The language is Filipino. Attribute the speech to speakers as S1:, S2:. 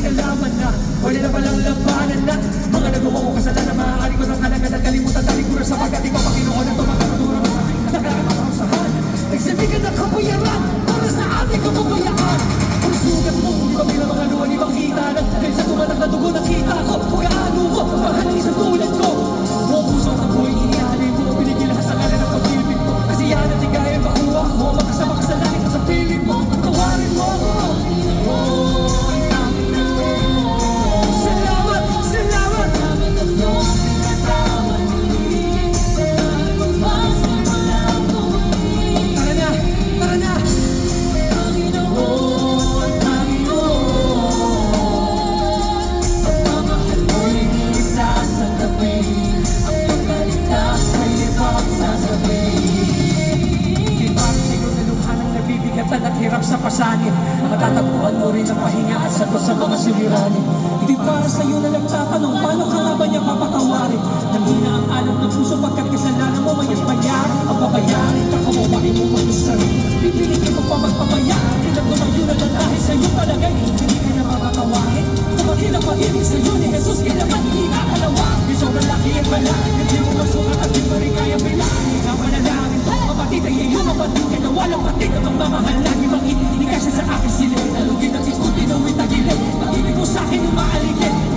S1: nalaman na wala na palang labanan na mga nagawa ko kasalanan, maaari ko ng kalagan at kalimutan, talikuran sapagkat ikaw pa Panginoon at tumatuturo sa akin nakakapausahan. Nagsabigan ng kapayaran para sa ating kapabayaan. Ang sugat mo, di ba bilang mga luwan ibang kita na dahil sa tumatak na dugo nakita ko kung gaano ko mahal isang tulad ko. Buong puso at ako'y inihalay mo, pinigilan sa kalan ng pag-ibig mo. Kasi yan at igaya makuha ko, makasama ka sa langit at sa piling mo, tawarin mo ako. Salamat, salamat. Tara na, tara na. Panginoon, pagmamahal mo'y isa sa tabi, ang pagkaligtas ay ibang sasabihin. Ibang sigaw na lukha ng nabibigatan at hirap sa pasanin, matatagpuan mo rin ang pahinga at sagot sa mga suliranin. Hindi para sa'yo na nagtatanong, paano ka nga ba niya papatawarin? Nangina ang alam ng puso pagkat kasalanan mo may bayaran. Ang babayarin ka kawawain mo mag-isar. Pipilitin mo pa magpapayaran. Ilang tumayo na lang dahil sa'yo palagay, hindi ka na mapatawarin. Kapagin ang pag-ibig sa'yo ni Jesus, kailangan hindi kakalawa. Di sobrang laki at bala, hindi mo masukat at di pa rin kaya bilang. Hindi ka manalangin, kapatid ay iyong kapatid ka na walang patid. Ang magmamahal lagi bang hindi ka siya sa akin sila. Nalugin at ikutin ang witagilid. Pag-ibig mo sa'kin umaaligid.